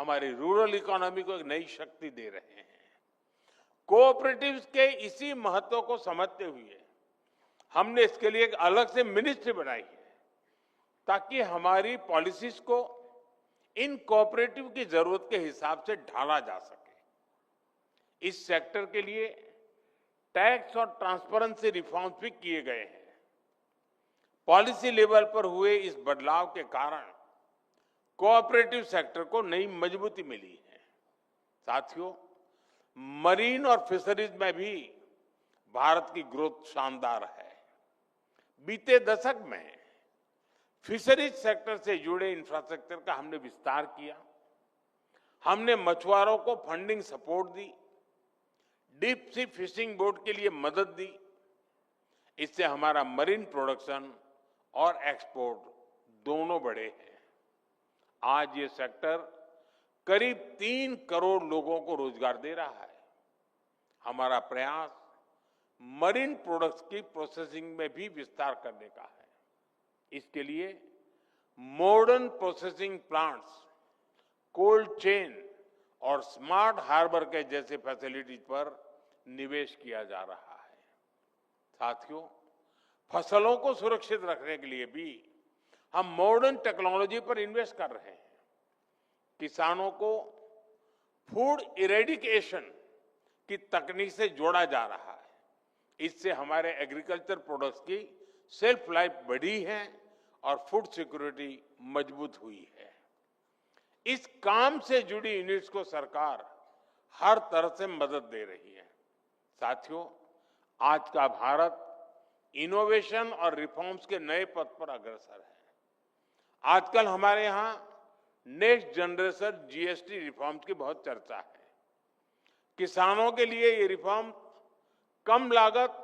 हमारी rural economy को एक नई शक्ति दे रहे हैं। कोऑपरेटिव्स के इसी महत्व को समझते हुए हमने इसके लिए एक अलग से मिनिस्ट्री बनाई है, ताकि हमारी पॉलिसीज को इन कोऑपरेटिव की जरूरत के हिसाब से ढाला जा सके। इस सेक्टर के लिए टैक्स और ट्रांसपेरेंसी रिफॉर्म्स भी किए गए हैं। पॉलिसी लेवल पर हुए इस बदलाव के कारण कोऑपरेटिव सेक्टर को नई मजबूती मिली है। साथियों, मरीन और फिशरीज में भी भारत की ग्रोथ शानदार है। बीते दशक में फिशरीज सेक्टर से जुड़े इंफ्रास्ट्रक्चर का हमने विस्तार किया। हमने मछुआरों को फंडिंग सपोर्ट दी, डीप सी फिशिंग बोट के लिए मदद दी। इससे हमारा मरीन प्रोडक्शन और एक्सपोर्ट दोनों बढ़े हैं। आज ये सेक्टर करीब 3 करोड़ लोगों को रोजगार दे रहा है। हमारा प्रयास मरीन प्रोडक्ट्स की प्रोसेसिंग में भी विस्तार करने का है। इसके लिए modern processing plants, cold chain और स्मार्ट हार्बर के जैसे फैसिलिटीज पर निवेश किया जा रहा है। साथियों, फसलों को सुरक्षित रखने के लिए भी हम मॉडर्न टेक्नोलॉजी पर इन्वेस्ट कर रहे हैं। किसानों को फूड इरेडिकेशन की तकनीक से जोड़ा जा रहा है। इससे हमारे एग्रीकल्चर प्रोडक्ट्स की सेल्फ लाइफ बढ़ी है और फूड सिक्योरिटी मजबूत हुई है। इस काम से जुड़ी यूनिट्स को सरकार हर तरह से मदद दे रही है। साथियों, आज का भारत इनोवेशन और रिफॉर्म्स के नए पथ पर अग्रसर है। आजकल हमारे यहां नेक्स्ट जनरेशन जीएसटी रिफॉर्म्स की बहुत चर्चा है। किसानों के लिए ये रिफॉर्म कम लागत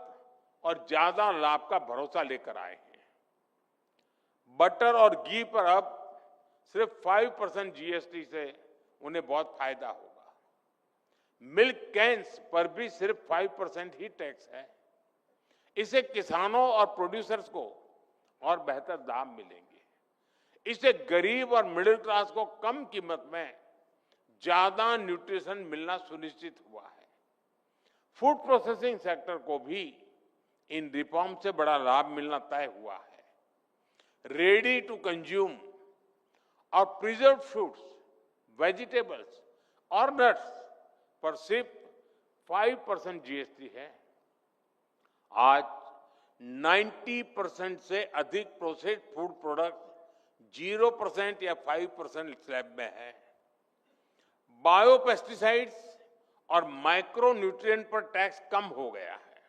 और ज्यादा लाभ का भरोसा लेकर आए हैं। बटर और घी पर अब सिर्फ 5% जीएसटी से उन्हें बहुत फायदा होगा। मिल्क कैन्स पर भी सिर्फ 5% ही टैक्स है। इससे किसानों और प्रोड्यूसर्स को और बेहतर दाम मिलेंगे। इससे गरीब और मिडिल क्लास को कम कीमत में ज्यादा न्यूट्रिशन मिलना सुनिश्चित हुआ है। फूड प्रोसेसिंग सेक्टर को भी इन रिफॉर्म से बड़ा लाभ मिलना तय हुआ है। रेडी टू कंज्यूम और प्रिजर्व फ्रूट्स, वेजिटेबल्स और नट्स पर सिर्फ 5% जीएसटी है। आज 90% से अधिक प्रोसेस्ड फूड प्रोडक्ट 0% या 5% स्लैब में है। बायोपेस्टिसाइड्स और माइक्रो न्यूट्रिएंट पर टैक्स कम हो गया है।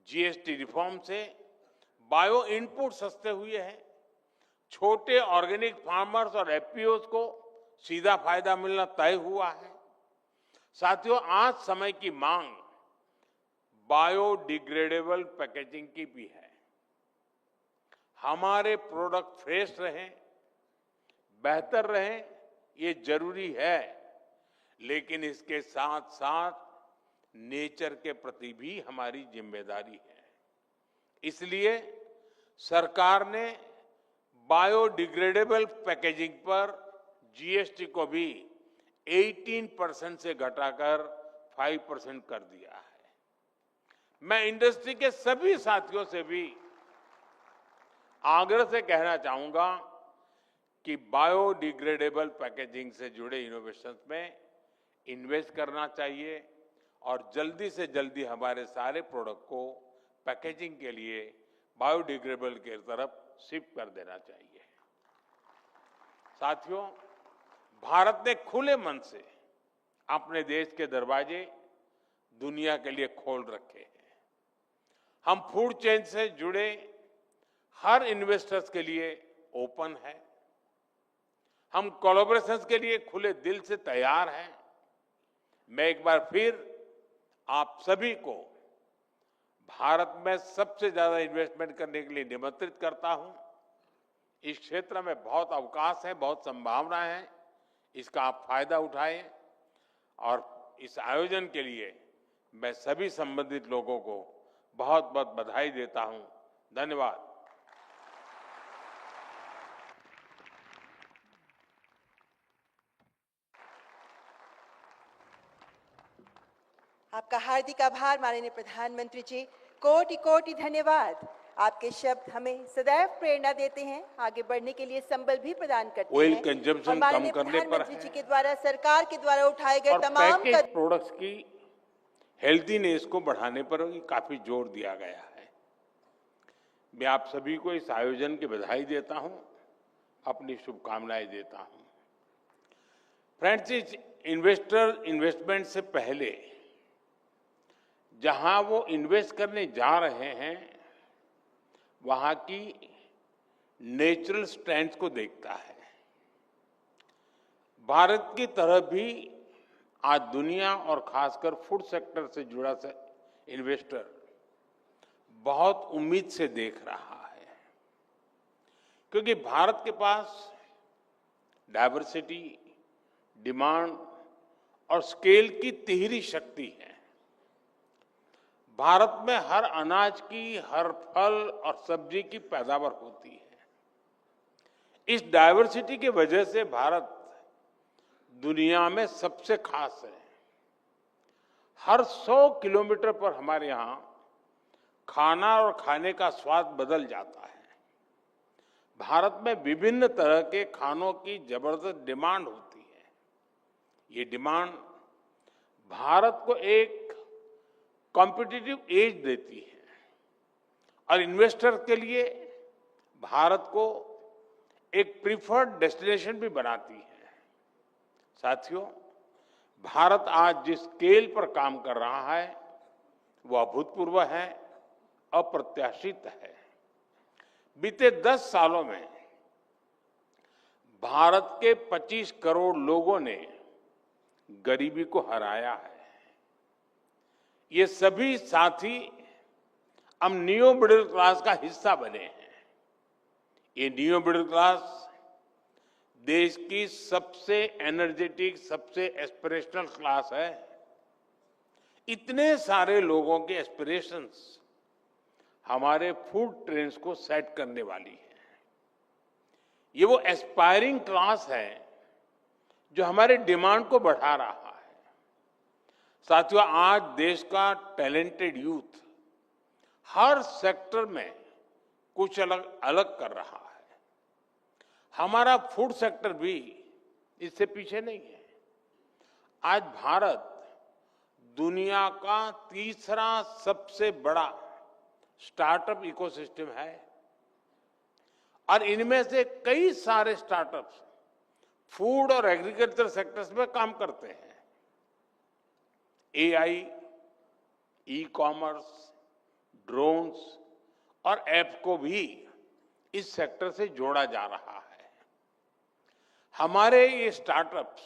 जीएसटी रिफॉर्म से बायो इनपुट सस्ते हुए हैं। छोटे ऑर्गेनिक फार्मर्स और एफपीओज को सीधा फायदा मिलना तय हुआ है। साथियों, आज समय की मांग बायोडिग्रेडेबल पैकेजिंग की भी है। हमारे प्रोडक्ट फ्रेश रहें, बेहतर रहें, ये जरूरी है, लेकिन इसके साथ साथ नेचर के प्रति भी हमारी जिम्मेदारी है। इसलिए सरकार ने बायोडिग्रेडेबल पैकेजिंग पर जीएसटी को भी 18% से घटाकर 5% कर दिया है। मैं इंडस्ट्री के सभी साथियों से भी आग्रह से कहना चाहूंगा कि बायोडिग्रेडेबल पैकेजिंग से जुड़े इनोवेशंस में इन्वेस्ट करना चाहिए और जल्दी से जल्दी हमारे सारे प्रोडक्ट को पैकेजिंग के लिए बायोडिग्रेडेबल की तरफ शिफ्ट कर देना चाहिए। साथियों, भारत ने खुले मन से अपने देश के दरवाजे दुनिया के लिए खोल रखे हैं। हम फूड चेन से जुड़े हर इन्वेस्टर्स के लिए ओपन है। हम कोलैबोरेशंस के लिए खुले दिल से तैयार हैं। मैं एक बार फिर आप सभी को भारत में सबसे ज्यादा इन्वेस्टमेंट करने के लिए निमंत्रित करता हूं। इस क्षेत्र में बहुत अवकाश है, बहुत संभावनाएं हैं। इसका आप फायदा उठाएं और इस आयोजन के लिए मैं सभी संबंधित लोगों को बहुत बहुत बधाई देता हूं। धन्यवाद। आपका हार्दिक आभार माननीय प्रधानमंत्री जी। कोटि कोटि धन्यवाद। आपके शब्द हमें सदैव प्रेरणा देते हैं, आगे बढ़ने के लिए संबल भी प्रदान करते ऑयल हैं। और कंजम्पशन कम माननीय करने पर प्रधानमंत्री जी है के द्वारा सरकार के द्वारा उठाए गए और तमाम पैकेज प्रोडक्ट्स की हेल्थीनेस को बढ़ाने पर भी काफी जोर दिया गया है। मैं आप सभी को इस आयोजन की बधाई देता हूं, अपनी शुभकामनाएं देता हूं। फ्रेंड्स, इस इन्वेस्टमेंट से पहले जहां वो इन्वेस्ट करने जा रहे हैं वहां की नेचुरल स्ट्रेंथ को देखता है। भारत की तरह भी आज दुनिया और खासकर फूड सेक्टर से जुड़ा इन्वेस्टर बहुत उम्मीद से देख रहा है, क्योंकि भारत के पास डाइवर्सिटी, डिमांड और स्केल की तिहरी शक्ति है। भारत में हर अनाज की, हर फल और सब्जी की पैदावार होती है। इस डाइवर्सिटी की वजह से भारत दुनिया में सबसे खास है। हर 100 किलोमीटर पर हमारे यहाँ खाना और खाने का स्वाद बदल जाता है। भारत में विभिन्न तरह के खानों की जबरदस्त डिमांड होती है। ये डिमांड भारत को एक कॉम्पिटिटिव एज देती है और इन्वेस्टर के लिए भारत को एक प्रीफर्ड डेस्टिनेशन भी बनाती है। साथियों, भारत आज जिस स्केल पर काम कर रहा है वो अभूतपूर्व है, अप्रत्याशित है। बीते 10 सालों में भारत के 25 करोड़ लोगों ने गरीबी को हराया है। ये सभी साथी अब नियो मिडिल क्लास का हिस्सा बने हैं। ये नियो मिडिल क्लास देश की सबसे एनर्जेटिक, सबसे एस्पिरेशनल क्लास है। इतने सारे लोगों के एस्पिरेशंस हमारे फूड ट्रेंड्स को सेट करने वाली है। ये वो एस्पायरिंग क्लास है जो हमारे डिमांड को बढ़ा रहा है। साथियों, आज देश का टैलेंटेड यूथ हर सेक्टर में कुछ अलग अलग कर रहा है। हमारा फूड सेक्टर भी इससे पीछे नहीं है। आज भारत दुनिया का तीसरा सबसे बड़ा स्टार्टअप इकोसिस्टम है और इनमें से कई सारे स्टार्टअप्स फूड और एग्रीकल्चर सेक्टर्स में काम करते हैं। एआई, ई कॉमर्स, ड्रोन्स और ऐप को भी इस सेक्टर से जोड़ा जा रहा है। हमारे ये स्टार्टअप्स